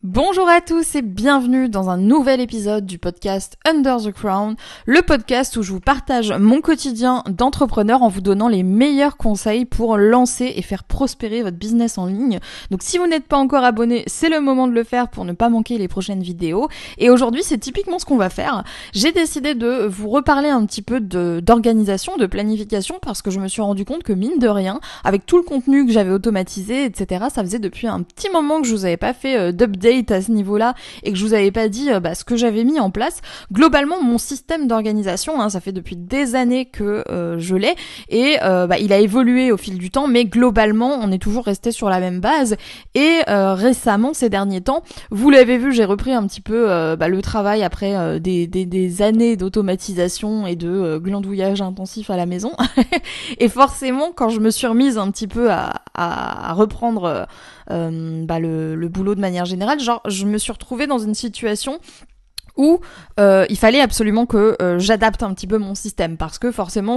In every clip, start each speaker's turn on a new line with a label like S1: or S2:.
S1: Bonjour à tous et bienvenue dans un nouvel épisode du podcast Under the Crown, le podcast où je vous partage mon quotidien d'entrepreneur en vous donnant les meilleurs conseils pour lancer et faire prospérer votre business en ligne. Donc si vous n'êtes pas encore abonné, c'est le moment de le faire pour ne pas manquer les prochaines vidéos. Et aujourd'hui, c'est typiquement ce qu'on va faire. J'ai décidé de vous reparler un petit peu d'organisation, de planification, parce que je me suis rendu compte que mine de rien, avec tout le contenu que j'avais automatisé, etc., ça faisait depuis un petit moment que je vous avais pas fait d'update à ce niveau-là et que je vous avais pas dit ce que j'avais mis en place. Globalement, mon système d'organisation, ça fait depuis des années que je l'ai et il a évolué au fil du temps, mais globalement, on est toujours resté sur la même base. Et récemment, ces derniers temps, vous l'avez vu, j'ai repris un petit peu le travail après des années d'automatisation et de glandouillage intensif à la maison. Et forcément, quand je me suis remise un petit peu à reprendre le boulot de manière générale, je me suis retrouvée dans une situation où il fallait absolument que j'adapte un petit peu mon système, parce que forcément,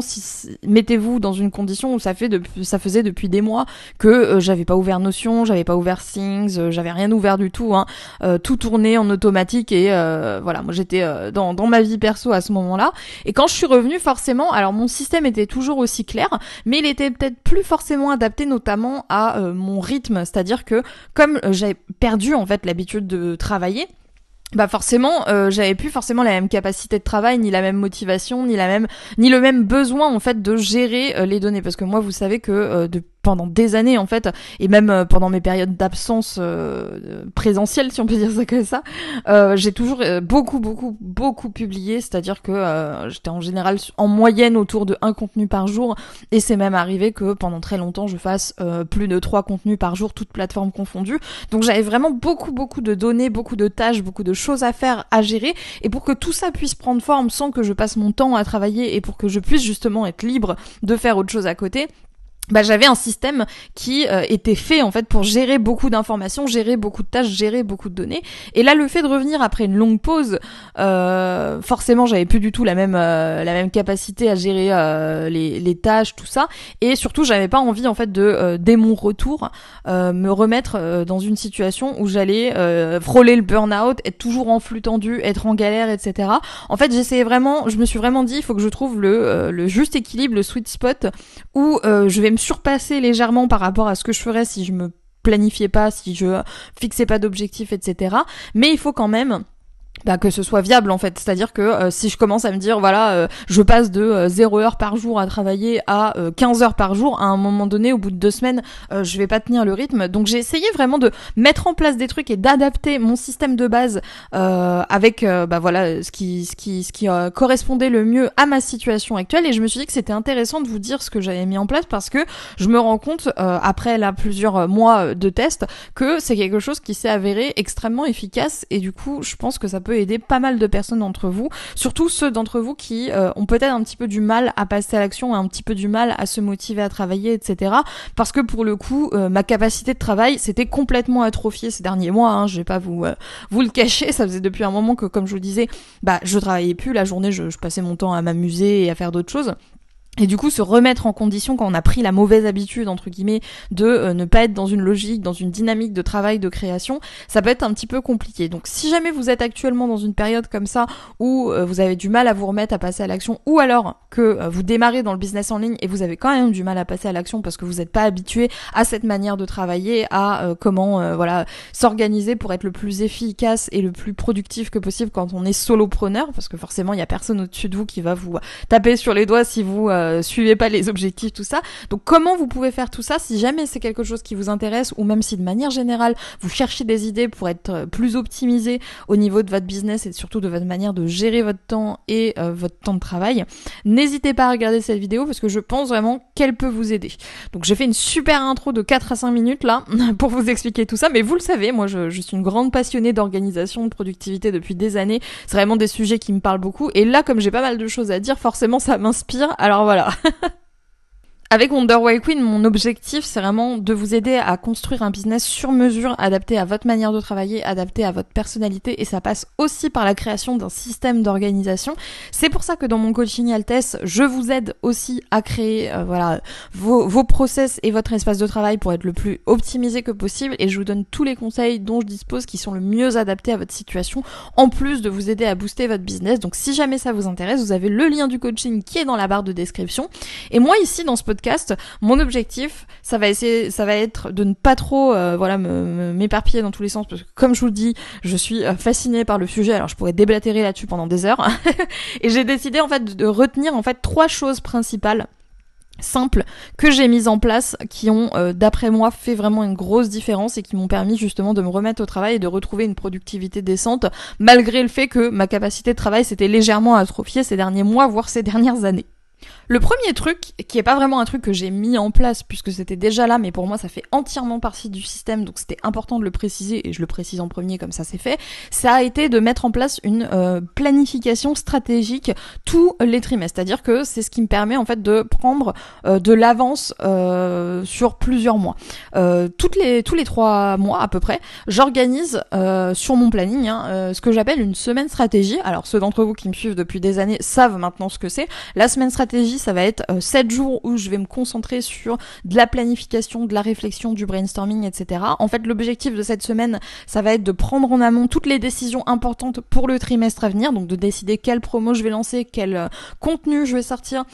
S1: mettez-vous dans une condition où ça faisait depuis des mois que j'avais pas ouvert Notion, j'avais pas ouvert Things, j'avais rien ouvert du tout, tout tournait en automatique et moi j'étais dans ma vie perso à ce moment-là. Et quand je suis revenue, forcément, alors mon système était toujours aussi clair, mais il était peut-être plus forcément adapté, notamment à mon rythme, c'est-à-dire que comme j'avais perdu en fait l'habitude de travailler, forcément j'avais plus forcément la même capacité de travail, ni la même motivation, ni le même besoin en fait de gérer les données, parce que moi vous savez que pendant des années en fait, et même pendant mes périodes d'absence présentielle, si on peut dire ça comme ça, j'ai toujours beaucoup publié, c'est-à-dire que j'étais en général en moyenne autour de 1 contenu par jour, et c'est même arrivé que pendant très longtemps je fasse plus de 3 contenus par jour, toutes plateformes confondues. Donc j'avais vraiment beaucoup de données, beaucoup de tâches, beaucoup de choses à faire, à gérer, et pour que tout ça puisse prendre forme sans que je passe mon temps à travailler et pour que je puisse justement être libre de faire autre chose à côté, j'avais un système qui était fait en fait pour gérer beaucoup d'informations, gérer beaucoup de tâches, gérer beaucoup de données. Et là, le fait de revenir après une longue pause, forcément, j'avais plus du tout la même capacité à gérer les tâches, tout ça. Et surtout, j'avais pas envie en fait de dès mon retour me remettre dans une situation où j'allais frôler le burn-out, être toujours en flux tendu, être en galère, etc. En fait, je me suis vraiment dit, il faut que je trouve le juste équilibre, le sweet spot où je vais me surpasser légèrement par rapport à ce que je ferais si je me planifiais pas, si je fixais pas d'objectifs, etc. Mais il faut quand même que ce soit viable en fait, c'est-à-dire que si je commence à me dire je passe de 0 heure par jour à travailler à 15 heures par jour, à un moment donné, au bout de 2 semaines, je vais pas tenir le rythme. Donc j'ai essayé vraiment de mettre en place des trucs et d'adapter mon système de base avec ce qui correspondait le mieux à ma situation actuelle. Et je me suis dit que c'était intéressant de vous dire ce que j'avais mis en place, parce que je me rends compte après là plusieurs mois de tests que c'est quelque chose qui s'est avéré extrêmement efficace, et du coup je pense que ça peut aider pas mal de personnes d'entre vous, surtout ceux d'entre vous qui ont peut-être un petit peu du mal à passer à l'action, un petit peu du mal à se motiver à travailler, etc. Parce que pour le coup, ma capacité de travail s'était complètement atrophiée ces derniers mois, je vais pas vous le cacher, ça faisait depuis un moment que, comme je vous le disais, je travaillais plus, la journée je passais mon temps à m'amuser et à faire d'autres choses. Et du coup, se remettre en condition quand on a pris la mauvaise habitude, entre guillemets, de ne pas être dans une logique, dans une dynamique de travail, de création, ça peut être un petit peu compliqué. Donc si jamais vous êtes actuellement dans une période comme ça, où vous avez du mal à vous remettre à passer à l'action, ou alors que vous démarrez dans le business en ligne et vous avez quand même du mal à passer à l'action parce que vous n'êtes pas habitué à cette manière de travailler, à comment s'organiser pour être le plus efficace et le plus productif que possible quand on est solopreneur, parce que forcément il y a personne au-dessus de vous qui va vous taper sur les doigts si vous suivez pas les objectifs, tout ça. Donc comment vous pouvez faire tout ça si jamais c'est quelque chose qui vous intéresse, ou même si de manière générale vous cherchez des idées pour être plus optimisé au niveau de votre business et surtout de votre manière de gérer votre temps et votre temps de travail, n'hésitez pas à regarder cette vidéo parce que je pense vraiment qu'elle peut vous aider. Donc j'ai fait une super intro de 4 à 5 minutes là pour vous expliquer tout ça, mais vous le savez, moi je suis une grande passionnée d'organisation, de productivité depuis des années. C'est vraiment des sujets qui me parlent beaucoup, et là comme j'ai pas mal de choses à dire, forcément ça m'inspire. Alors voilà. Avec Wonder Way Queen, mon objectif, c'est vraiment de vous aider à construire un business sur mesure, adapté à votre manière de travailler, adapté à votre personnalité, et ça passe aussi par la création d'un système d'organisation. C'est pour ça que dans mon coaching Altesse, je vous aide aussi à créer vos process et votre espace de travail pour être le plus optimisé que possible, et je vous donne tous les conseils dont je dispose qui sont le mieux adaptés à votre situation, en plus de vous aider à booster votre business. Donc si jamais ça vous intéresse, vous avez le lien du coaching qui est dans la barre de description. Et moi ici dans ce podcast, mon objectif, ça va être de ne pas trop m'éparpiller dans tous les sens, parce que comme je vous le dis, je suis fascinée par le sujet, alors je pourrais déblatérer là-dessus pendant des heures. Et j'ai décidé en fait de retenir en fait 3 choses principales simples que j'ai mises en place, qui ont d'après moi fait vraiment une grosse différence et qui m'ont permis justement de me remettre au travail et de retrouver une productivité décente, malgré le fait que ma capacité de travail s'était légèrement atrophiée ces derniers mois, voire ces dernières années. Le premier truc, qui est pas vraiment un truc que j'ai mis en place puisque c'était déjà là, mais pour moi ça fait entièrement partie du système, donc c'était important de le préciser, et je le précise en premier comme ça c'est fait, ça a été de mettre en place une planification stratégique tous les trimestres. C'est-à-dire que c'est ce qui me permet en fait de prendre de l'avance sur plusieurs mois. Tous les 3 mois à peu près, j'organise sur mon planning ce que j'appelle une semaine stratégie. Alors ceux d'entre vous qui me suivent depuis des années savent maintenant ce que c'est. La semaine stratégie, ça va être 7 jours où je vais me concentrer sur de la planification, de la réflexion, du brainstorming, etc. En fait, l'objectif de cette semaine, ça va être de prendre en amont toutes les décisions importantes pour le trimestre à venir, donc de décider quelle promo je vais lancer, quel contenu je vais sortir,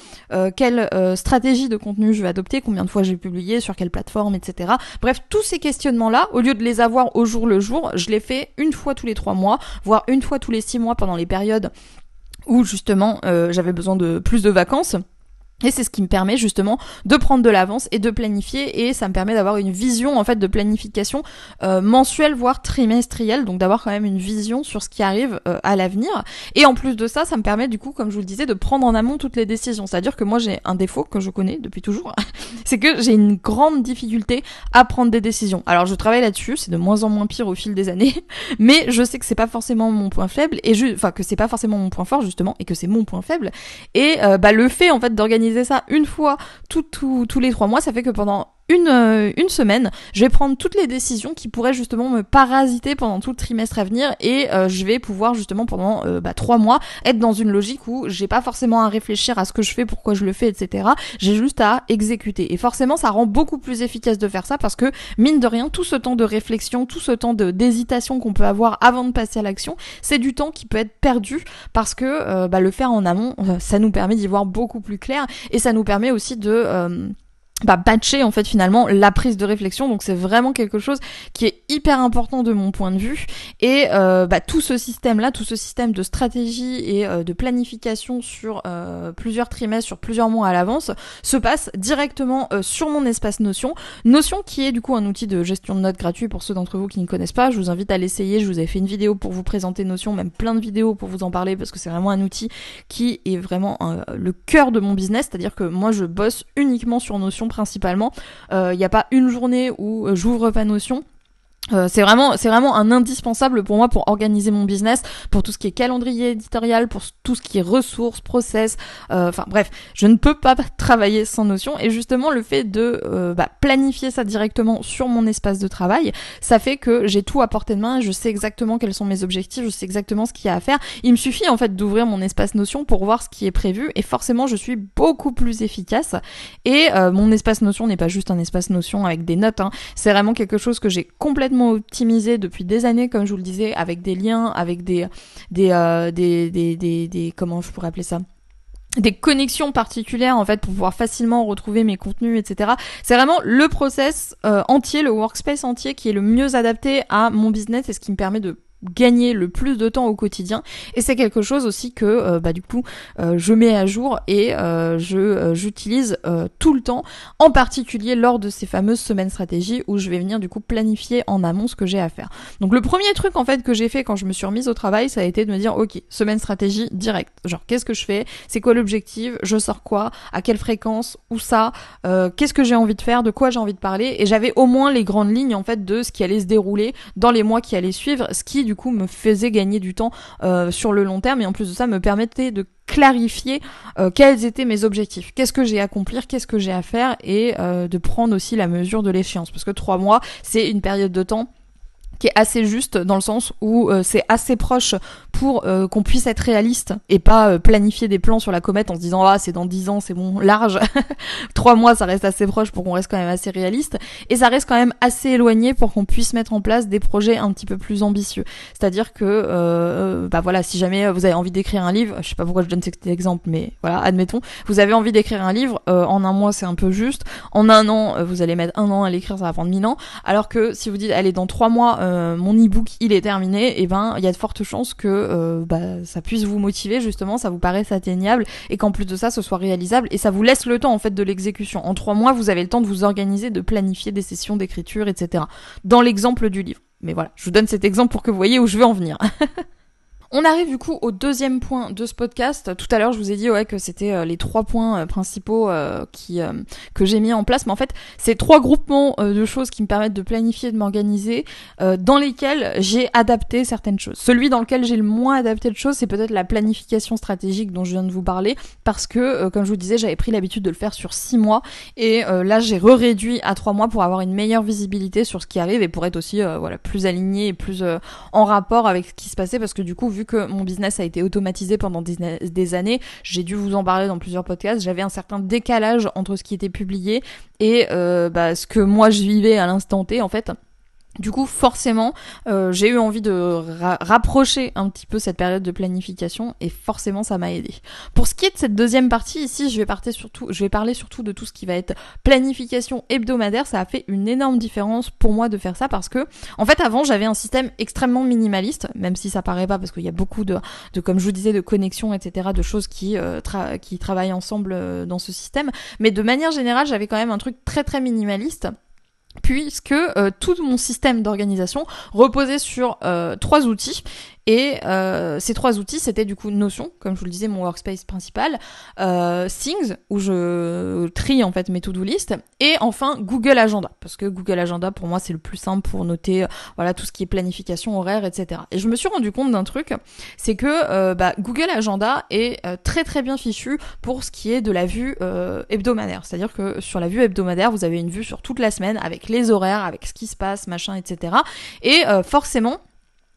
S1: quelle stratégie de contenu je vais adopter, combien de fois je vais publier, sur quelle plateforme, etc. Bref, tous ces questionnements-là, au lieu de les avoir au jour le jour, je les fais une fois tous les 3 mois, voire une fois tous les 6 mois pendant les périodes où justement j'avais besoin de plus de vacances. Et c'est ce qui me permet justement de prendre de l'avance et de planifier, et ça me permet d'avoir une vision en fait de planification mensuelle voire trimestrielle, donc d'avoir quand même une vision sur ce qui arrive à l'avenir. Et en plus de ça, ça me permet du coup, comme je vous le disais, de prendre en amont toutes les décisions. C'est-à-dire que moi j'ai un défaut que je connais depuis toujours, c'est que j'ai une grande difficulté à prendre des décisions. Alors je travaille là-dessus, c'est de moins en moins pire au fil des années, mais je sais que c'est pas forcément mon point faible, et que c'est pas forcément mon point fort justement, et que c'est mon point faible. Et le fait en fait d'organiser ça une fois tous les 3 mois, ça fait que pendant une semaine, je vais prendre toutes les décisions qui pourraient justement me parasiter pendant tout le trimestre à venir, et je vais pouvoir justement pendant 3 mois être dans une logique où j'ai pas forcément à réfléchir à ce que je fais, pourquoi je le fais, etc. J'ai juste à exécuter. Et forcément, ça rend beaucoup plus efficace de faire ça, parce que mine de rien, tout ce temps de réflexion, tout ce temps d'hésitation qu'on peut avoir avant de passer à l'action, c'est du temps qui peut être perdu, parce que le faire en amont, ça nous permet d'y voir beaucoup plus clair, et ça nous permet aussi de batcher en fait finalement la prise de réflexion. Donc c'est vraiment quelque chose qui est hyper important de mon point de vue, et tout ce système de stratégie et de planification sur plusieurs trimestres, sur plusieurs mois à l'avance, se passe directement sur mon espace Notion qui est du coup un outil de gestion de notes gratuit. Pour ceux d'entre vous qui ne connaissent pas, je vous invite à l'essayer. Je vous avais fait une vidéo pour vous présenter Notion, même plein de vidéos pour vous en parler, parce que c'est vraiment un outil qui est vraiment le cœur de mon business. C'est-à-dire que moi je bosse uniquement sur Notion principalement. Il n'y a pas une journée où j'ouvre pas Notion. C'est vraiment un indispensable pour moi pour organiser mon business, pour tout ce qui est calendrier éditorial, pour tout ce qui est ressources, process, bref, je ne peux pas travailler sans Notion. Et justement le fait de planifier ça directement sur mon espace de travail, ça fait que j'ai tout à portée de main, je sais exactement quels sont mes objectifs, je sais exactement ce qu'il y a à faire. Il me suffit en fait d'ouvrir mon espace Notion pour voir ce qui est prévu, et forcément je suis beaucoup plus efficace. Et mon espace Notion n'est pas juste un espace Notion avec des notes, c'est vraiment quelque chose que j'ai complètement optimisé depuis des années, comme je vous le disais, avec des liens, avec des comment je pourrais appeler ça, des connexions particulières en fait pour pouvoir facilement retrouver mes contenus, etc. C'est vraiment le process entier, le workspace entier qui est le mieux adapté à mon business, et ce qui me permet de gagner le plus de temps au quotidien. Et c'est quelque chose aussi que je mets à jour et j'utilise tout le temps, en particulier lors de ces fameuses semaines stratégie où je vais venir du coup planifier en amont ce que j'ai à faire. Donc le premier truc en fait que j'ai fait quand je me suis remise au travail, ça a été de me dire ok, semaine stratégie direct, genre qu'est-ce que je fais, c'est quoi l'objectif, je sors quoi, à quelle fréquence, où ça, qu'est-ce que j'ai envie de faire, de quoi j'ai envie de parler, et j'avais au moins les grandes lignes en fait de ce qui allait se dérouler dans les mois qui allaient suivre, ce qui du coup me faisait gagner du temps sur le long terme, et en plus de ça me permettait de clarifier quels étaient mes objectifs, qu'est-ce que j'ai à accomplir, qu'est-ce que j'ai à faire, et de prendre aussi la mesure de l'échéance, parce que 3 mois c'est une période de temps qui est assez juste dans le sens où c'est assez proche pour qu'on puisse être réaliste et pas planifier des plans sur la comète en se disant c'est dans 10 ans, c'est bon, large. 3 mois ça reste assez proche pour qu'on reste quand même assez réaliste, et ça reste quand même assez éloigné pour qu'on puisse mettre en place des projets un petit peu plus ambitieux. C'est-à-dire que voilà, si jamais vous avez envie d'écrire un livre, je sais pas pourquoi je donne cet exemple, mais voilà, admettons, vous avez envie d'écrire un livre, en 1 mois c'est un peu juste, en 1 an vous allez mettre 1 an à l'écrire, ça va prendre 1000 ans, alors que si vous dites allez, dans 3 mois mon e-book il est terminé, et ben il y a de fortes chances que ça puisse vous motiver, justement, ça vous paraisse atteignable, et qu'en plus de ça ce soit réalisable, et ça vous laisse le temps en fait de l'exécution. En 3 mois vous avez le temps de vous organiser, de planifier des sessions d'écriture, etc. Dans l'exemple du livre. Mais voilà, je vous donne cet exemple pour que vous voyez où je veux en venir. On arrive du coup au deuxième point de ce podcast. Tout à l'heure, je vous ai dit que c'était les 3 points principaux que j'ai mis en place. Mais en fait, c'est 3 groupements de choses qui me permettent de planifier, de m'organiser, dans lesquels j'ai adapté certaines choses. Celui dans lequel j'ai le moins adapté de choses, c'est peut-être la planification stratégique dont je viens de vous parler, parce que, comme je vous disais, j'avais pris l'habitude de le faire sur 6 mois, et là, j'ai réduit à 3 mois pour avoir une meilleure visibilité sur ce qui arrive, et pour être aussi plus aligné et plus en rapport avec ce qui se passait, parce que du coup, vu que mon business a été automatisé pendant des années, j'ai dû vous en parler dans plusieurs podcasts, j'avais un certain décalage entre ce qui était publié et ce que moi je vivais à l'instant T en fait. Du coup, forcément, j'ai eu envie de rapprocher un petit peu cette période de planification, et forcément, ça m'a aidé. Pour ce qui est de cette deuxième partie, ici, je vais parler surtout de tout ce qui va être planification hebdomadaire. Ça a fait une énorme différence pour moi de faire ça, parce que, en fait, avant, j'avais un système extrêmement minimaliste, même si ça paraît pas, parce qu'il y a beaucoup de comme je vous disais, de connexions, etc., de choses qui travaillent ensemble dans ce système. Mais de manière générale, j'avais quand même un truc très très minimaliste, puisque tout mon système d'organisation reposait sur 3 outils. Et ces 3 outils, c'était du coup Notion, comme je vous le disais, mon workspace principal, Things, où je trie en fait mes to-do list, et enfin Google Agenda, parce que Google Agenda pour moi c'est le plus simple pour noter tout ce qui est planification horaire, etc. Et je me suis rendu compte d'un truc, c'est que Google Agenda est très très bien fichu pour ce qui est de la vue hebdomadaire. C'est-à-dire que sur la vue hebdomadaire, vous avez une vue sur toute la semaine, avec les horaires, avec ce qui se passe, machin, etc. Et forcément,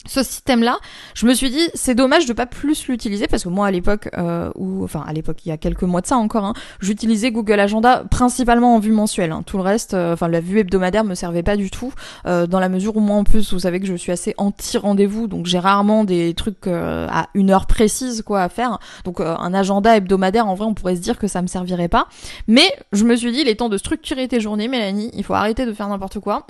S1: ce système-là, je me suis dit, c'est dommage de pas plus l'utiliser, parce que moi, à l'époque, il y a quelques mois de ça encore, j'utilisais Google Agenda principalement en vue mensuelle. Tout le reste, la vue hebdomadaire me servait pas du tout, dans la mesure où moi, en plus, vous savez que je suis assez anti-rendez-vous, donc j'ai rarement des trucs à 1 heure précise, à faire. Donc, un agenda hebdomadaire, en vrai, on pourrait se dire que ça me servirait pas. Mais, je me suis dit, il est temps de structurer tes journées, Mélanie, il faut arrêter de faire n'importe quoi.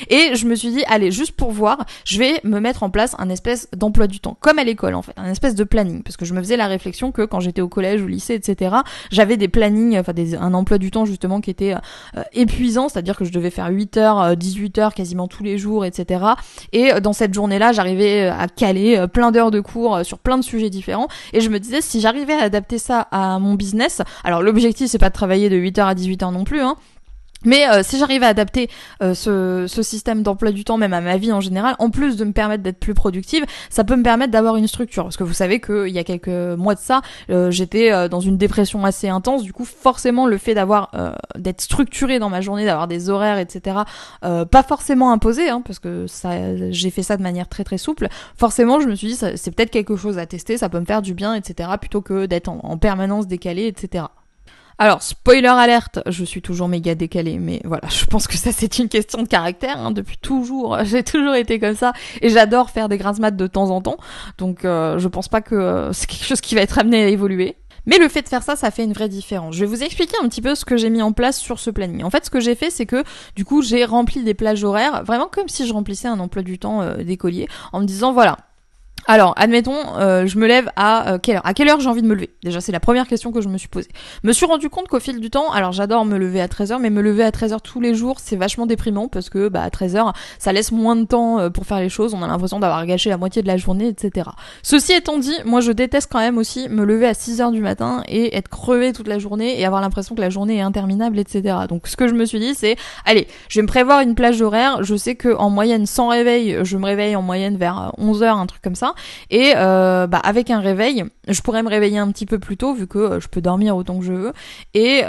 S1: Et je me suis dit, allez, juste pour voir, je vais me mettre en place un espèce d'emploi du temps, comme à l'école en fait, un espèce de planning, parce que je me faisais la réflexion que quand j'étais au collège, au lycée, etc., j'avais des plannings, un emploi du temps justement qui était épuisant, c'est-à-dire que je devais faire 8h, 18h quasiment tous les jours, etc. Et dans cette journée-là, j'arrivais à caler plein d'heures de cours sur plein de sujets différents, et je me disais, si j'arrivais à adapter ça à mon business, alors l'objectif c'est pas de travailler de 8h à 18h non plus, mais si j'arrive à adapter ce système d'emploi du temps même à ma vie en général, en plus de me permettre d'être plus productive, ça peut me permettre d'avoir une structure. Parce que vous savez qu'il y a quelques mois de ça, j'étais dans une dépression assez intense. Du coup, forcément, le fait d'être structurée dans ma journée, d'avoir des horaires, etc., pas forcément imposés, parce que j'ai fait ça de manière très très souple. Forcément, je me suis dit, c'est peut-être quelque chose à tester, ça peut me faire du bien, etc., plutôt que d'être en permanence décalé, etc. Alors, spoiler alerte, je suis toujours méga décalée, mais voilà, je pense que ça c'est une question de caractère, depuis toujours, j'ai toujours été comme ça, et j'adore faire des grasses mat de temps en temps, donc je pense pas que c'est quelque chose qui va être amené à évoluer. Mais le fait de faire ça, ça fait une vraie différence. Je vais vous expliquer un petit peu ce que j'ai mis en place sur ce planning. En fait, ce que j'ai fait, c'est que, du coup, j'ai rempli des plages horaires, vraiment comme si je remplissais un emploi du temps d'écolier, en me disant, voilà, Alors, admettons, je me lève à quelle heure ? À quelle heure j'ai envie de me lever ? Déjà, c'est la première question que je me suis posée. Me suis rendu compte qu'au fil du temps, alors j'adore me lever à 13h, mais me lever à 13h tous les jours, c'est vachement déprimant parce que à 13h, ça laisse moins de temps pour faire les choses, on a l'impression d'avoir gâché la moitié de la journée, etc. Ceci étant dit, moi je déteste quand même aussi me lever à 6h du matin et être crevé toute la journée et avoir l'impression que la journée est interminable, etc. Donc ce que je me suis dit, c'est, allez, je vais me prévoir une plage horaire, je sais que en moyenne, sans réveil, je me réveille en moyenne vers 11h, un truc comme ça. Et avec un réveil, je pourrais me réveiller un petit peu plus tôt vu que je peux dormir autant que je veux et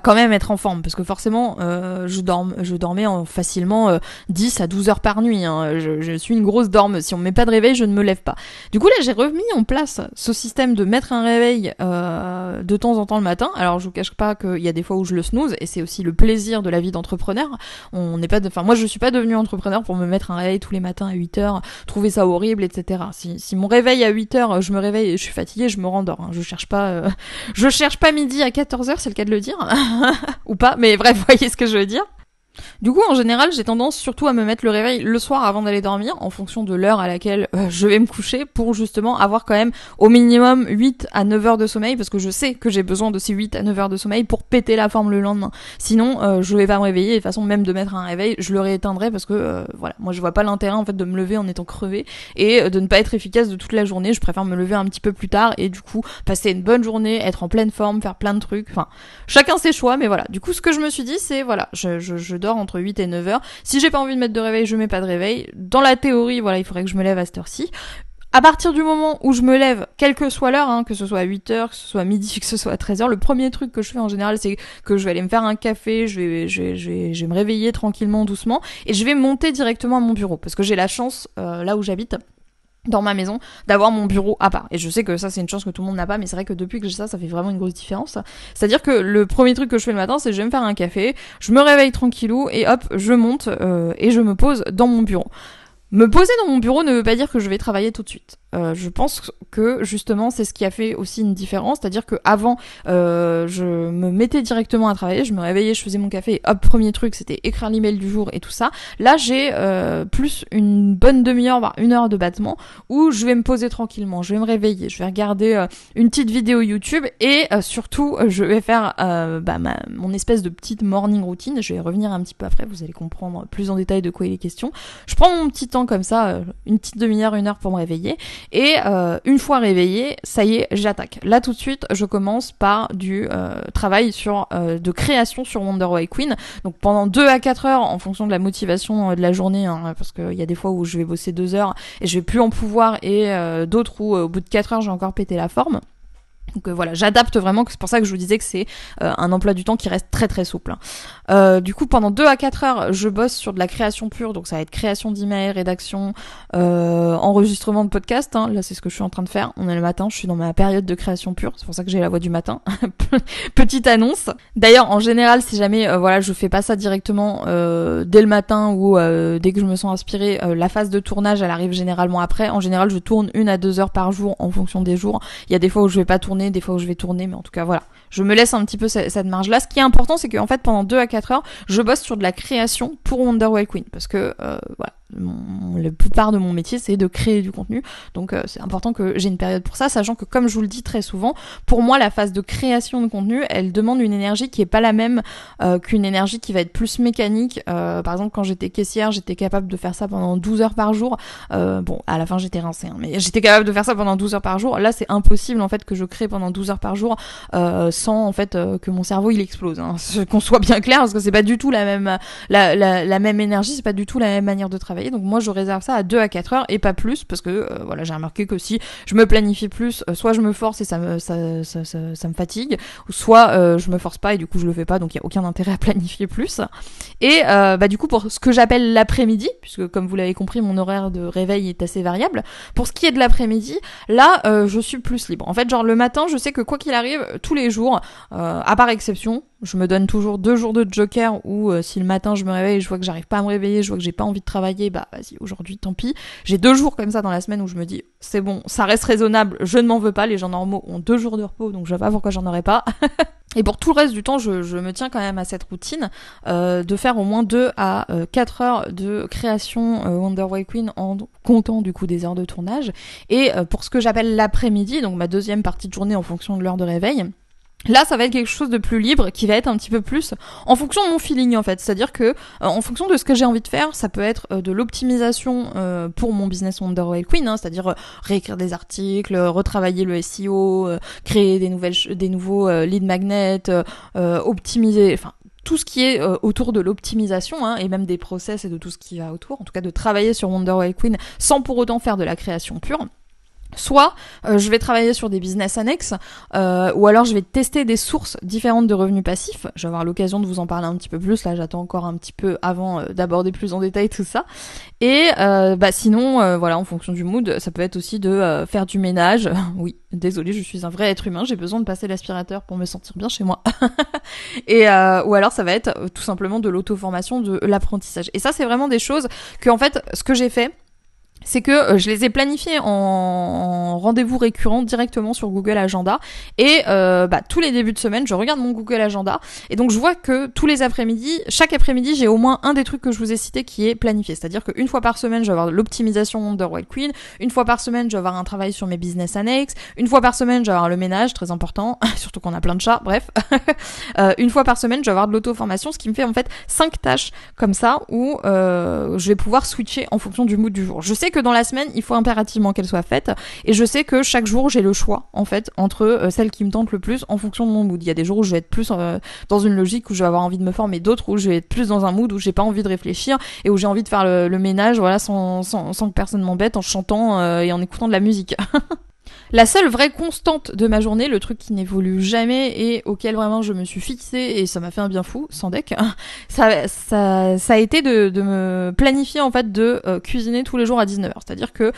S1: quand même être en forme parce que forcément je dormais facilement 10 à 12 heures par nuit hein. Je suis une grosse dormeuse, si on me met pas de réveil je ne me lève pas. Du coup là j'ai remis en place ce système de mettre un réveil de temps en temps le matin. Alors je vous cache pas qu'il y a des fois où je le snooze et c'est aussi le plaisir de la vie d'entrepreneur. Moi je suis pas devenue entrepreneur pour me mettre un réveil tous les matins à 8 heures, trouver ça horrible, etc. Si mon réveil à 8 heures je me réveille et je suis fatiguée, je me rendors hein. Je cherche pas midi à 14 heures, c'est le cas de le dire. Ou pas, mais bref, vous voyez ce que je veux dire. Du coup, en général, j'ai tendance surtout à me mettre le réveil le soir avant d'aller dormir, en fonction de l'heure à laquelle je vais me coucher, pour justement avoir quand même au minimum 8 à 9 heures de sommeil, parce que je sais que j'ai besoin de ces 8 à 9 heures de sommeil pour péter la forme le lendemain. Sinon, je vais pas me réveiller, et de toute façon, même de mettre un réveil, je le rééteindrai, parce que voilà, moi je vois pas l'intérêt en fait de me lever en étant crevée, et de ne pas être efficace de toute la journée. Je préfère me lever un petit peu plus tard, et du coup, passer une bonne journée, être en pleine forme, faire plein de trucs, enfin, chacun ses choix, mais voilà. Du coup, ce que je me suis dit, c'est, voilà, je dors entre 8 et 9 heures. Si j'ai pas envie de mettre de réveil, je mets pas de réveil. Dans la théorie, voilà, il faudrait que je me lève à cette heure-ci. À partir du moment où je me lève, quelle que soit l'heure, hein, que ce soit à 8 heures, que ce soit à midi, que ce soit à 13 heures, le premier truc que je fais en général, c'est que je vais aller me faire un café, je vais me réveiller tranquillement, doucement, et je vais monter directement à mon bureau. Parce que j'ai la chance, là où j'habite, dans ma maison, d'avoir mon bureau à part. Et je sais que ça, c'est une chance que tout le monde n'a pas, mais c'est vrai que depuis que j'ai ça, ça fait vraiment une grosse différence. C'est-à-dire que le premier truc que je fais le matin, c'est que je vais me faire un café, je me réveille tranquillou, et hop, je monte, et je me pose dans mon bureau. Me poser dans mon bureau ne veut pas dire que je vais travailler tout de suite. Je pense que justement c'est ce qui a fait aussi une différence, c'est-à-dire que avant je me mettais directement à travailler, je me réveillais, je faisais mon café, et hop, premier truc c'était écrire l'email du jour et tout ça. Là j'ai plus une bonne demi-heure voire une heure de battement où je vais me poser tranquillement, je vais me réveiller, je vais regarder une petite vidéo YouTube et surtout je vais faire mon espèce de petite morning routine. Je vais revenir un petit peu après, vous allez comprendre plus en détail de quoi il est question. Je prends mon petit temps comme ça, une petite demi-heure, une heure pour me réveiller. Et une fois réveillée, ça y est, j'attaque. Là tout de suite, je commence par du travail de création sur Wonder Why Queen. Donc pendant 2 à 4 heures, en fonction de la motivation de la journée, hein, parce qu'il y a des fois où je vais bosser 2 heures et je vais plus en pouvoir, et d'autres où au bout de 4 heures, j'ai encore pété la forme. Donc voilà, j'adapte vraiment, c'est pour ça que je vous disais que c'est un emploi du temps qui reste très très souple. Du coup, pendant 2 à 4 heures, je bosse sur de la création pure, donc ça va être création d'emails, rédaction, enregistrement de podcast, hein. Là c'est ce que je suis en train de faire, on est le matin, je suis dans ma période de création pure, c'est pour ça que j'ai la voix du matin. Petite annonce. D'ailleurs, en général, si jamais je fais pas ça directement dès le matin ou dès que je me sens inspirée, la phase de tournage elle arrive généralement après. En général, je tourne 1 à 2 heures par jour en fonction des jours. Il y a des fois où je vais pas tourner, des fois où je vais tourner, mais en tout cas voilà, je me laisse un petit peu cette marge là. Ce qui est important, c'est qu'en fait pendant 2 à 4 heures je bosse sur de la création pour Wonder Why Queen, parce que la plupart de mon métier c'est de créer du contenu, donc c'est important que j'ai une période pour ça, sachant que comme je vous le dis très souvent, pour moi la phase de création de contenu elle demande une énergie qui est pas la même qu'une énergie qui va être plus mécanique. Par exemple quand j'étais caissière, j'étais capable de faire ça pendant 12 heures par jour, à la fin j'étais rincée, hein, mais j'étais capable de faire ça pendant 12 heures par jour. Là c'est impossible en fait que je crée pendant 12 heures par jour sans en fait que mon cerveau il explose, hein. Qu'on soit bien clair, parce que c'est pas du tout la même énergie, c'est pas du tout la même manière de travailler. Donc moi je réserve ça à 2 à 4 heures et pas plus, parce que j'ai remarqué que si je me planifie plus, soit je me force et ça me fatigue, ou soit je me force pas et du coup je le fais pas, donc il y a aucun intérêt à planifier plus. Et du coup pour ce que j'appelle l'après-midi, puisque comme vous l'avez compris mon horaire de réveil est assez variable, pour ce qui est de l'après-midi, là je suis plus libre. En fait genre le matin je sais que quoi qu'il arrive, tous les jours, à part exception, je me donne toujours 2 jours de joker où si le matin je me réveille et je vois que j'arrive pas à me réveiller, je vois que j'ai pas envie de travailler, vas-y, aujourd'hui tant pis. J'ai 2 jours comme ça dans la semaine où je me dis c'est bon, ça reste raisonnable, je ne m'en veux pas, les gens normaux ont 2 jours de repos, donc je vois pas pourquoi j'en aurais pas. Et pour tout le reste du temps, je me tiens quand même à cette routine de faire au moins 2 à 4 heures de création Wonder Way Queen en comptant du coup des heures de tournage. Et pour ce que j'appelle l'après-midi, donc ma deuxième partie de journée en fonction de l'heure de réveil, là, ça va être quelque chose de plus libre, qui va être un petit peu plus en fonction de mon feeling en fait. C'est-à-dire que en fonction de ce que j'ai envie de faire, ça peut être de l'optimisation pour mon business Wonder Way Queen, hein, c'est-à-dire réécrire des articles, retravailler le SEO, créer des nouveaux lead magnets, optimiser, enfin tout ce qui est autour de l'optimisation hein, et même des process et de tout ce qui va autour. En tout cas, de travailler sur Wonder Way Queen sans pour autant faire de la création pure. Soit je vais travailler sur des business annexes, ou alors je vais tester des sources différentes de revenus passifs. Je vais avoir l'occasion de vous en parler un petit peu plus. Là, j'attends encore un petit peu avant d'aborder plus en détail tout ça. Et sinon, voilà, en fonction du mood, ça peut être aussi de faire du ménage. Oui, désolée, je suis un vrai être humain. J'ai besoin de passer l'aspirateur pour me sentir bien chez moi. Et ou alors ça va être tout simplement de l'auto-formation, de l'apprentissage. Et ça, c'est vraiment des choses que en fait, ce que j'ai fait, c'est que je les ai planifiés en rendez-vous récurrent directement sur Google Agenda et tous les débuts de semaine je regarde mon Google Agenda et donc je vois que tous les après-midi, chaque après-midi j'ai au moins un des trucs que je vous ai cité qui est planifié, c'est-à-dire qu'une fois par semaine je vais avoir l'optimisation Wonder Way Queen, une fois par semaine je vais avoir un travail sur mes business annexes, une fois par semaine je vais avoir le ménage, très important, surtout qu'on a plein de chats, bref, une fois par semaine je vais avoir de l'auto-formation, ce qui me fait en fait 5 tâches comme ça où je vais pouvoir switcher en fonction du mood du jour. Je sais que dans la semaine, il faut impérativement qu'elle soit faite et je sais que chaque jour, j'ai le choix en fait entre celle qui me tente le plus en fonction de mon mood. Il y a des jours où je vais être plus dans une logique où je vais avoir envie de me former, d'autres où je vais être plus dans un mood où j'ai pas envie de réfléchir et où j'ai envie de faire le ménage voilà sans que personne m'embête en chantant et en écoutant de la musique. La seule vraie constante de ma journée, le truc qui n'évolue jamais et auquel vraiment je me suis fixée et ça m'a fait un bien fou, sans deck, ça a été de me planifier en fait de cuisiner tous les jours à 19h. C'est-à-dire que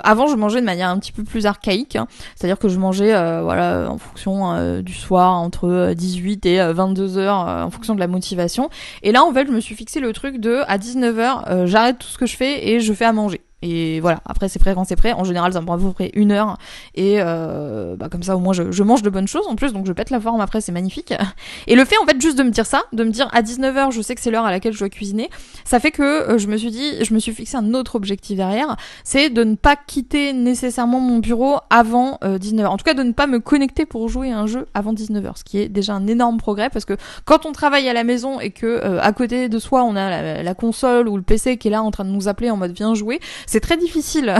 S1: avant je mangeais de manière un petit peu plus archaïque, hein. C'est-à-dire que je mangeais en fonction du soir entre 18 et 22h en fonction de la motivation. Et là en fait je me suis fixé le truc de à 19h j'arrête tout ce que je fais et je fais à manger. Et voilà, après c'est prêt quand c'est prêt. En général ça me prend à peu près 1 heure. Et comme ça au moins je mange de bonnes choses en plus, donc je pète la forme après, c'est magnifique. Et le fait en fait juste de me dire ça, de me dire à 19h je sais que c'est l'heure à laquelle je dois cuisiner, ça fait que je me suis fixé un autre objectif derrière, c'est de ne pas quitter nécessairement mon bureau avant 19h. En tout cas de ne pas me connecter pour jouer à un jeu avant 19h, ce qui est déjà un énorme progrès parce que quand on travaille à la maison et que à côté de soi on a la console ou le PC qui est là en train de nous appeler en mode viens jouer, c'est très difficile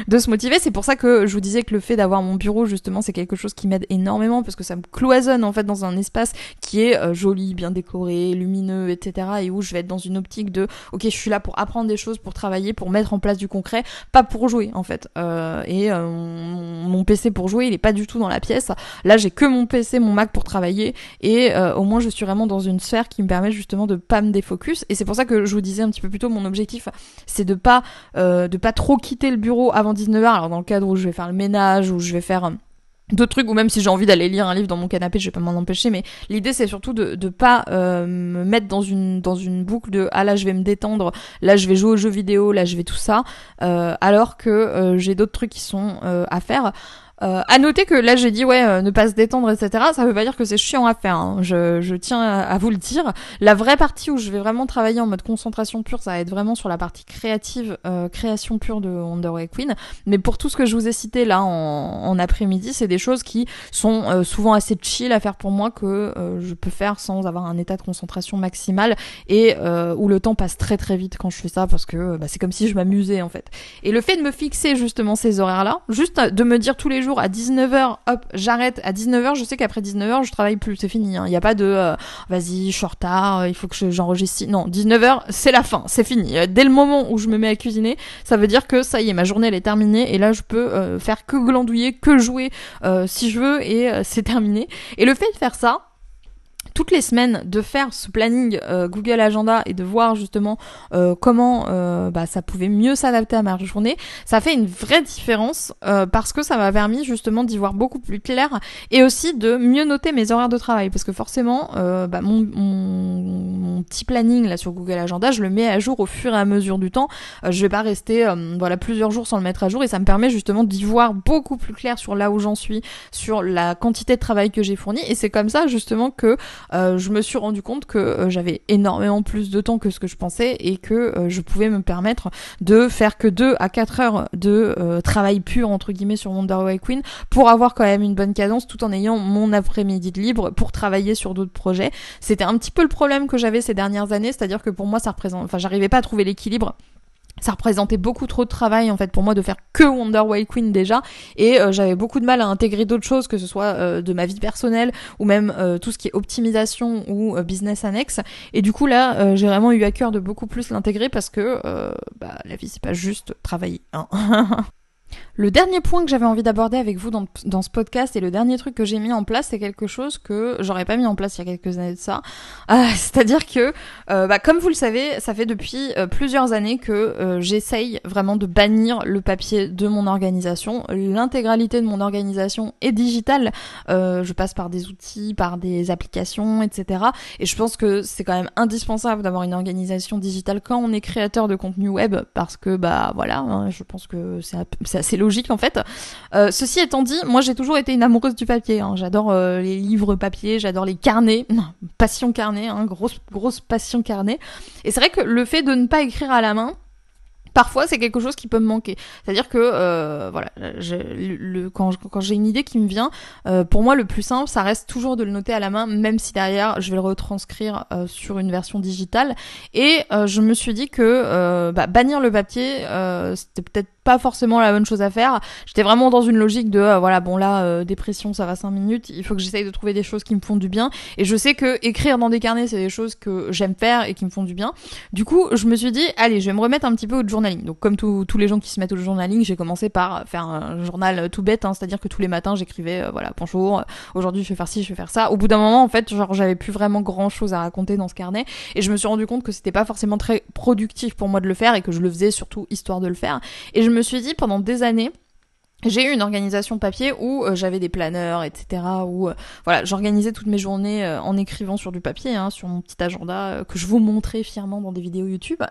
S1: de se motiver. C'est pour ça que je vous disais que le fait d'avoir mon bureau justement c'est quelque chose qui m'aide énormément parce que ça me cloisonne en fait dans un espace qui est joli, bien décoré, lumineux, etc. et où je vais être dans une optique de ok je suis là pour apprendre des choses, pour travailler, pour mettre en place du concret, pas pour jouer en fait. Mon PC pour jouer il est pas du tout dans la pièce. Là j'ai que mon PC, mon Mac pour travailler et au moins je suis vraiment dans une sphère qui me permet justement de pas me défocus et c'est pour ça que je vous disais un petit peu plus tôt mon objectif c'est de pas trop quitter le bureau avant 19h, alors dans le cadre où je vais faire le ménage, où je vais faire d'autres trucs, ou même si j'ai envie d'aller lire un livre dans mon canapé, je vais pas m'en empêcher, mais l'idée c'est surtout de pas me mettre dans une boucle de ah là je vais me détendre, là je vais jouer aux jeux vidéo, là je vais tout ça, alors que j'ai d'autres trucs qui sont à faire. À noter que là j'ai dit ne pas se détendre etc, ça veut pas dire que c'est chiant à faire hein. Je tiens à vous le dire, la vraie partie où je vais vraiment travailler en mode concentration pure ça va être vraiment sur la partie créative, création pure de Wonder Way Queen, mais pour tout ce que je vous ai cité là en après-midi c'est des choses qui sont souvent assez chill à faire pour moi que je peux faire sans avoir un état de concentration maximal et où le temps passe très très vite quand je fais ça parce que c'est comme si je m'amusais en fait. Et le fait de me fixer justement ces horaires là, juste de me dire tous les jours à 19h, hop, j'arrête à 19h, je sais qu'après 19h, je travaille plus, c'est fini, hein. Il y a pas de vas-y, je suis en retard, il faut que j'enregistre. Non, 19h, c'est la fin, c'est fini. Dès le moment où je me mets à cuisiner, ça veut dire que ça y est, ma journée elle est terminée et là je peux faire que glandouiller, que jouer si je veux et c'est terminé. Et le fait de faire ça, toutes les semaines de faire ce planning Google Agenda et de voir justement comment ça pouvait mieux s'adapter à ma journée, ça fait une vraie différence parce que ça m'a permis justement d'y voir beaucoup plus clair et aussi de mieux noter mes horaires de travail parce que forcément mon petit planning là sur Google Agenda, je le mets à jour au fur et à mesure du temps. Je vais pas rester plusieurs jours sans le mettre à jour et ça me permet justement d'y voir beaucoup plus clair sur là où j'en suis, sur la quantité de travail que j'ai fourni et c'est comme ça justement que je me suis rendu compte que j'avais énormément plus de temps que ce que je pensais et que je pouvais me permettre de faire que 2 à 4 heures de travail pur entre guillemets sur Wonder Way Queen pour avoir quand même une bonne cadence tout en ayant mon après-midi de libre pour travailler sur d'autres projets. C'était un petit peu le problème que j'avais ces dernières années, c'est-à-dire que pour moi j'arrivais pas à trouver l'équilibre. Ça représentait beaucoup trop de travail en fait pour moi de faire que Wonder Way Queen déjà et j'avais beaucoup de mal à intégrer d'autres choses que ce soit de ma vie personnelle ou même tout ce qui est optimisation ou business annexe et du coup là j'ai vraiment eu à cœur de beaucoup plus l'intégrer parce que la vie c'est pas juste travailler hein. Le dernier point que j'avais envie d'aborder avec vous dans ce podcast et le dernier truc que j'ai mis en place, c'est quelque chose que j'aurais pas mis en place il y a quelques années de ça. C'est-à-dire que, comme vous le savez, ça fait depuis plusieurs années que j'essaye vraiment de bannir le papier de mon organisation. L'intégralité de mon organisation est digitale. Je passe par des outils, par des applications, etc. Et je pense que c'est quand même indispensable d'avoir une organisation digitale quand on est créateur de contenu web parce que, je pense que c'est assez logique en fait. Ceci étant dit, moi j'ai toujours été une amoureuse du papier. Hein. J'adore les livres papier, j'adore les carnets. Passion carnet, hein, grosse passion carnet. Et c'est vrai que le fait de ne pas écrire à la main, parfois, c'est quelque chose qui peut me manquer. C'est-à-dire que, quand j'ai une idée qui me vient, pour moi, le plus simple, ça reste toujours de le noter à la main, même si derrière, je vais le retranscrire sur une version digitale. Et je me suis dit que bannir le papier, c'était peut-être pas forcément la bonne chose à faire. J'étais vraiment dans une logique de, dépression, ça va 5 minutes, il faut que j'essaye de trouver des choses qui me font du bien. Et je sais que écrire dans des carnets, c'est des choses que j'aime faire et qui me font du bien. Du coup, je me suis dit, allez, je vais me remettre un petit peu au journaling. Donc comme tous les gens qui se mettent au journaling, j'ai commencé par faire un journal tout bête, hein, c'est-à-dire que tous les matins j'écrivais bonjour, aujourd'hui je vais faire ci, je vais faire ça. Au bout d'un moment en fait, j'avais plus vraiment grand chose à raconter dans ce carnet et je me suis rendu compte que c'était pas forcément très productif pour moi de le faire et que je le faisais surtout histoire de le faire. Et je me suis dit pendant des années, j'ai eu une organisation papier où j'avais des planeurs, etc. où j'organisais toutes mes journées en écrivant sur du papier, hein, sur mon petit agenda que je vous montrais fièrement dans des vidéos YouTube.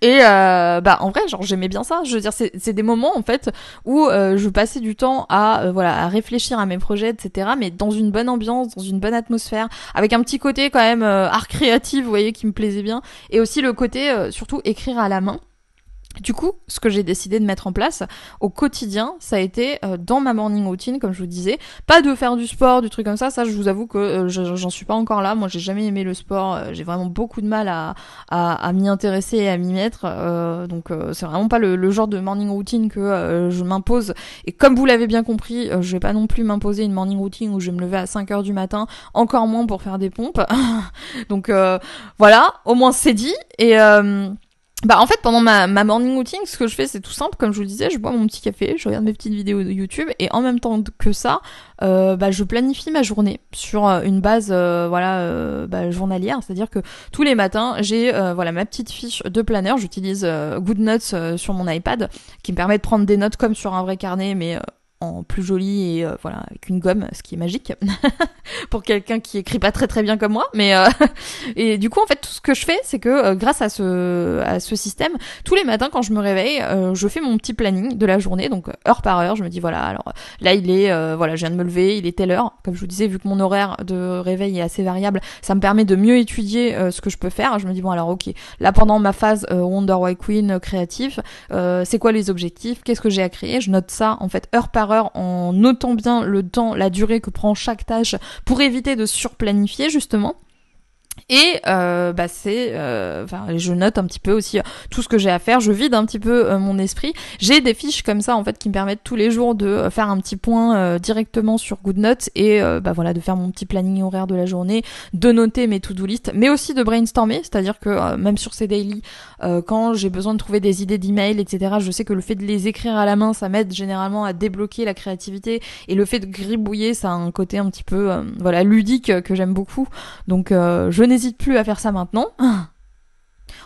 S1: Et en vrai, j'aimais bien ça. Je veux dire, c'est des moments en fait où je passais du temps à réfléchir à mes projets, etc. Mais dans une bonne ambiance, dans une bonne atmosphère, avec un petit côté quand même art créatif, vous voyez, qui me plaisait bien, et aussi le côté surtout écrire à la main. Du coup, ce que j'ai décidé de mettre en place au quotidien, ça a été dans ma morning routine, comme je vous disais, pas de faire du sport, du truc comme ça je vous avoue que j'en suis pas encore là. Moi, j'ai jamais aimé le sport, j'ai vraiment beaucoup de mal à m'y intéresser et à m'y mettre, donc c'est vraiment pas le genre de morning routine que je m'impose. Et comme vous l'avez bien compris, je vais pas non plus m'imposer une morning routine où je vais me lever à 5h du matin, encore moins pour faire des pompes. Donc voilà, au moins c'est dit. Et en fait, pendant ma morning routine, ce que je fais, c'est tout simple. Comme je vous le disais, je bois mon petit café, je regarde mes petites vidéos de YouTube et en même temps que ça, je planifie ma journée sur une base journalière. C'est-à-dire que tous les matins, j'ai ma petite fiche de planeur. J'utilise GoodNotes sur mon iPad qui me permet de prendre des notes comme sur un vrai carnet, mais en plus joli et avec une gomme, ce qui est magique pour quelqu'un qui écrit pas très très bien comme moi, mais et du coup en fait tout ce que je fais c'est que grâce à ce système, tous les matins quand je me réveille, je fais mon petit planning de la journée, donc heure par heure, je me dis alors là il est je viens de me lever, il est telle heure, comme je vous disais, vu que mon horaire de réveil est assez variable, ça me permet de mieux étudier ce que je peux faire. Je me dis ok, là pendant ma phase Wonder Way Queen créative, c'est quoi les objectifs, qu'est-ce que j'ai à créer, je note ça en fait heure par heure en notant bien le temps, la durée que prend chaque tâche pour éviter de surplanifier justement. Et je note un petit peu aussi tout ce que j'ai à faire, je vide un petit peu mon esprit. J'ai des fiches comme ça en fait qui me permettent tous les jours de faire un petit point directement sur GoodNotes et de faire mon petit planning horaire de la journée, de noter mes to-do list, mais aussi de brainstormer, c'est-à-dire que même sur ces daily, quand j'ai besoin de trouver des idées d'email, etc., je sais que le fait de les écrire à la main, ça m'aide généralement à débloquer la créativité, et le fait de gribouiller, ça a un côté un petit peu ludique que j'aime beaucoup. Donc je n'hésite plus à faire ça maintenant.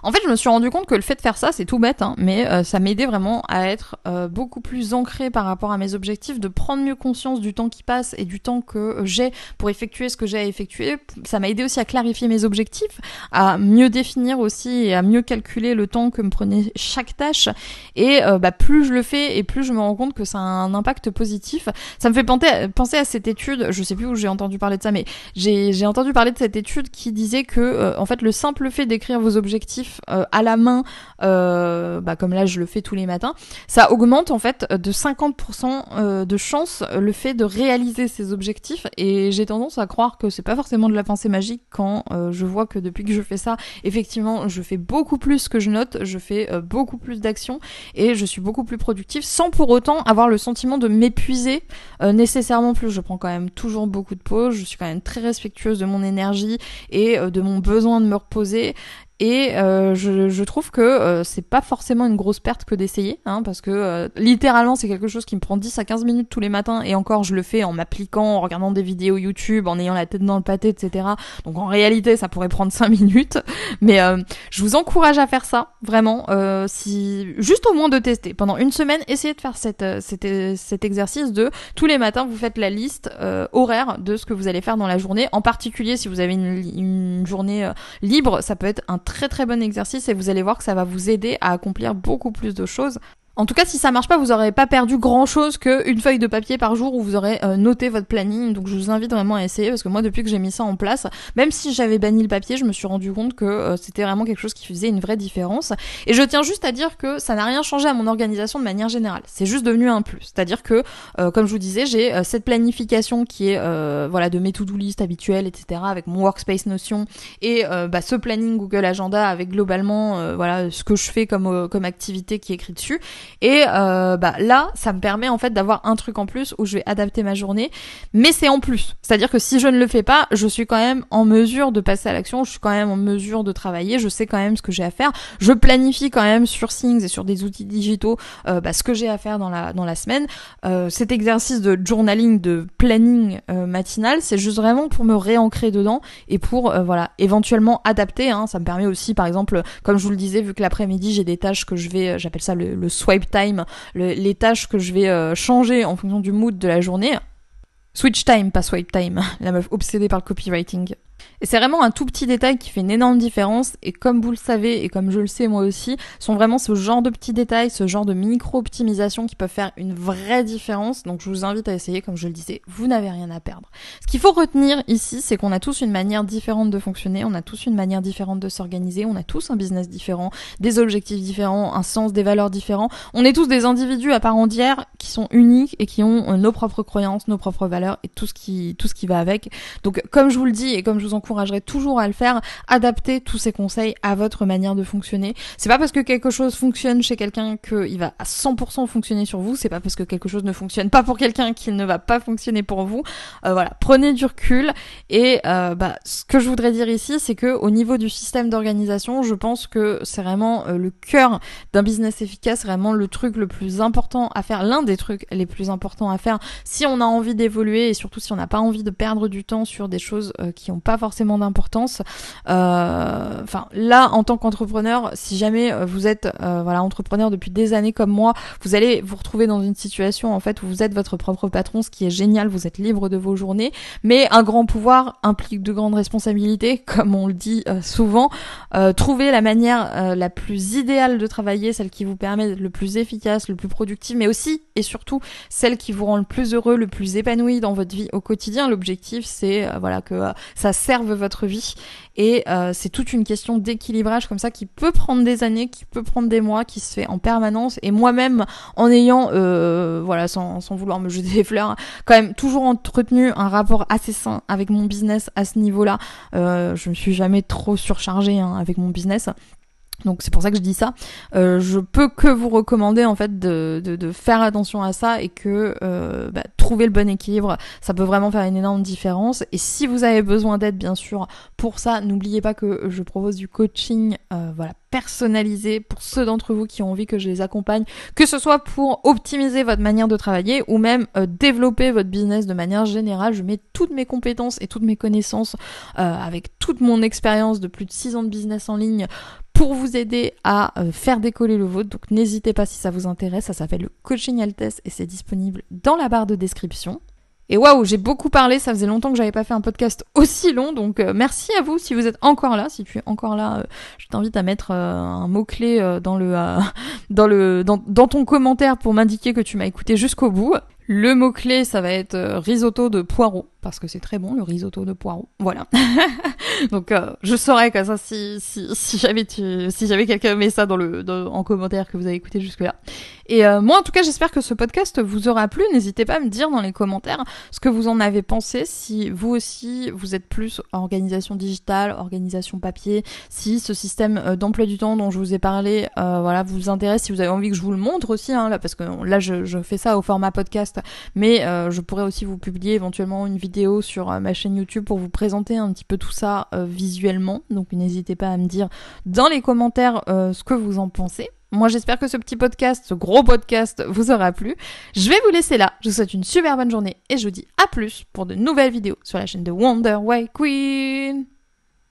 S1: En fait, je me suis rendu compte que le fait de faire ça, c'est tout bête, mais ça m'aidait vraiment à être beaucoup plus ancrée par rapport à mes objectifs, de prendre mieux conscience du temps qui passe et du temps que j'ai pour effectuer ce que j'ai à effectuer. Ça m'a aidé aussi à clarifier mes objectifs, à mieux définir aussi et à mieux calculer le temps que me prenait chaque tâche. Et plus je le fais et plus je me rends compte que ça a un impact positif. Ça me fait penser à cette étude, je sais plus où j'ai entendu parler de ça, mais j'ai entendu parler de cette étude qui disait que en fait le simple fait d'écrire vos objectifs à la main, comme là je le fais tous les matins, ça augmente en fait de 50% de chance le fait de réaliser ces objectifs, et j'ai tendance à croire que c'est pas forcément de la pensée magique quand je vois que depuis que je fais ça, effectivement je fais beaucoup plus que je note, je fais beaucoup plus d'actions et je suis beaucoup plus productive sans pour autant avoir le sentiment de m'épuiser nécessairement plus. Je prends quand même toujours beaucoup de pauses, je suis quand même très respectueuse de mon énergie et de mon besoin de me reposer. Et je trouve que c'est pas forcément une grosse perte que d'essayer, parce que littéralement c'est quelque chose qui me prend 10 à 15 minutes tous les matins, et encore je le fais en m'appliquant, en regardant des vidéos YouTube, en ayant la tête dans le pâté, etc. Donc en réalité ça pourrait prendre 5 minutes, mais je vous encourage à faire ça, vraiment, si juste au moins de tester. Pendant une semaine, essayez de faire cet exercice de tous les matins vous faites la liste horaire de ce que vous allez faire dans la journée, en particulier si vous avez une journée libre, ça peut être un très très bon exercice et vous allez voir que ça va vous aider à accomplir beaucoup plus de choses. En tout cas, si ça marche pas, vous aurez pas perdu grand chose qu'une feuille de papier par jour où vous aurez noté votre planning. Donc je vous invite vraiment à essayer, parce que moi depuis que j'ai mis ça en place, même si j'avais banni le papier, je me suis rendu compte que c'était vraiment quelque chose qui faisait une vraie différence. Et je tiens juste à dire que ça n'a rien changé à mon organisation de manière générale. C'est juste devenu un plus. C'est-à-dire que, comme je vous disais, j'ai cette planification qui est de mes to-do list habituelles, etc. avec mon workspace Notion et ce planning Google Agenda avec globalement ce que je fais comme activité qui est écrit dessus. Et là, ça me permet en fait d'avoir un truc en plus où je vais adapter ma journée, mais c'est en plus. C'est-à-dire que si je ne le fais pas, je suis quand même en mesure de passer à l'action, je suis quand même en mesure de travailler, je sais quand même ce que j'ai à faire, je planifie quand même sur Things et sur des outils digitaux ce que j'ai à faire dans la semaine. Cet exercice de journaling, de planning matinal, c'est juste vraiment pour me réancrer dedans et pour éventuellement adapter. Ça me permet aussi, par exemple, comme je vous le disais, vu que l'après-midi j'ai des tâches que j'appelle ça le swipe time, les tâches que je vais changer en fonction du mood de la journée. Switch time, pas swipe time. La meuf obsédée par le copywriting. Et c'est vraiment un tout petit détail qui fait une énorme différence, et comme vous le savez et comme je le sais moi aussi, sont vraiment ce genre de petits détails, ce genre de micro-optimisation qui peuvent faire une vraie différence. Donc je vous invite à essayer, comme je le disais, vous n'avez rien à perdre. Ce qu'il faut retenir ici, c'est qu'on a tous une manière différente de fonctionner, on a tous une manière différente de s'organiser, on a tous un business différent, des objectifs différents, un sens, des valeurs différents. On est tous des individus à part entière qui sont uniques et qui ont nos propres croyances, nos propres valeurs et tout ce qui va avec. Donc comme je vous le dis et comme je vous encouragerai toujours à le faire, adaptez tous ces conseils à votre manière de fonctionner. C'est pas parce que quelque chose fonctionne chez quelqu'un qu'il va à 100% fonctionner sur vous, c'est pas parce que quelque chose ne fonctionne pas pour quelqu'un qu'il ne va pas fonctionner pour vous. Prenez du recul et ce que je voudrais dire ici, c'est que au niveau du système d'organisation, je pense que c'est vraiment le cœur d'un business efficace, vraiment le truc le plus important à faire, l'un des trucs les plus importants à faire si on a envie d'évoluer et surtout si on n'a pas envie de perdre du temps sur des choses qui n'ont pas forcément d'importance. Là, en tant qu'entrepreneur, si jamais vous êtes entrepreneur depuis des années comme moi, vous allez vous retrouver dans une situation en fait où vous êtes votre propre patron, ce qui est génial, vous êtes libre de vos journées, mais un grand pouvoir implique de grandes responsabilités, comme on le dit souvent. Trouvez la manière la plus idéale de travailler, celle qui vous permet d'être le plus efficace, le plus productif, mais aussi et surtout celle qui vous rend le plus heureux, le plus épanoui dans votre vie au quotidien. L'objectif, c'est que ça servent votre vie. Et c'est toute une question d'équilibrage comme ça qui peut prendre des années, qui peut prendre des mois, qui se fait en permanence. Et moi-même, en ayant, sans vouloir me jeter des fleurs, quand même toujours entretenu un rapport assez sain avec mon business à ce niveau-là. Je me suis jamais trop surchargée avec mon business. Donc c'est pour ça que je dis ça. Je peux que vous recommander en fait de faire attention à ça et que trouver le bon équilibre, ça peut vraiment faire une énorme différence. Et si vous avez besoin d'aide, bien sûr, pour ça, n'oubliez pas que je propose du coaching personnalisé pour ceux d'entre vous qui ont envie que je les accompagne, que ce soit pour optimiser votre manière de travailler ou même développer votre business de manière générale. Je mets toutes mes compétences et toutes mes connaissances avec toute mon expérience de plus de 6 ans de business en ligne pour vous aider à faire décoller le vôtre. Donc n'hésitez pas si ça vous intéresse, ça s'appelle le coaching Altesse et c'est disponible dans la barre de description. Et waouh, j'ai beaucoup parlé, ça faisait longtemps que j'avais pas fait un podcast aussi long, donc merci à vous si vous êtes encore là. Si tu es encore là, je t'invite à mettre un mot-clé dans ton commentaire pour m'indiquer que tu m'as écouté jusqu'au bout. Le mot-clé, ça va être risotto de poireaux, parce que c'est très bon, le risotto de poireaux. Voilà. Donc, je saurais que ça, si j'avais quelqu'un met ça en commentaire que vous avez écouté jusque-là. Et moi, en tout cas, j'espère que ce podcast vous aura plu. N'hésitez pas à me dire dans les commentaires ce que vous en avez pensé, si vous aussi, vous êtes plus organisation digitale, organisation papier, si ce système d'emploi du temps dont je vous ai parlé, vous intéresse, si vous avez envie que je vous le montre aussi, là, parce que là, je fais ça au format podcast, mais je pourrais aussi vous publier éventuellement une vidéo sur ma chaîne YouTube pour vous présenter un petit peu tout ça visuellement. Donc n'hésitez pas à me dire dans les commentaires ce que vous en pensez. Moi j'espère que ce petit podcast, ce gros podcast vous aura plu. Je vais vous laisser là. Je vous souhaite une super bonne journée et je vous dis à plus pour de nouvelles vidéos sur la chaîne de Wonder Way Queen.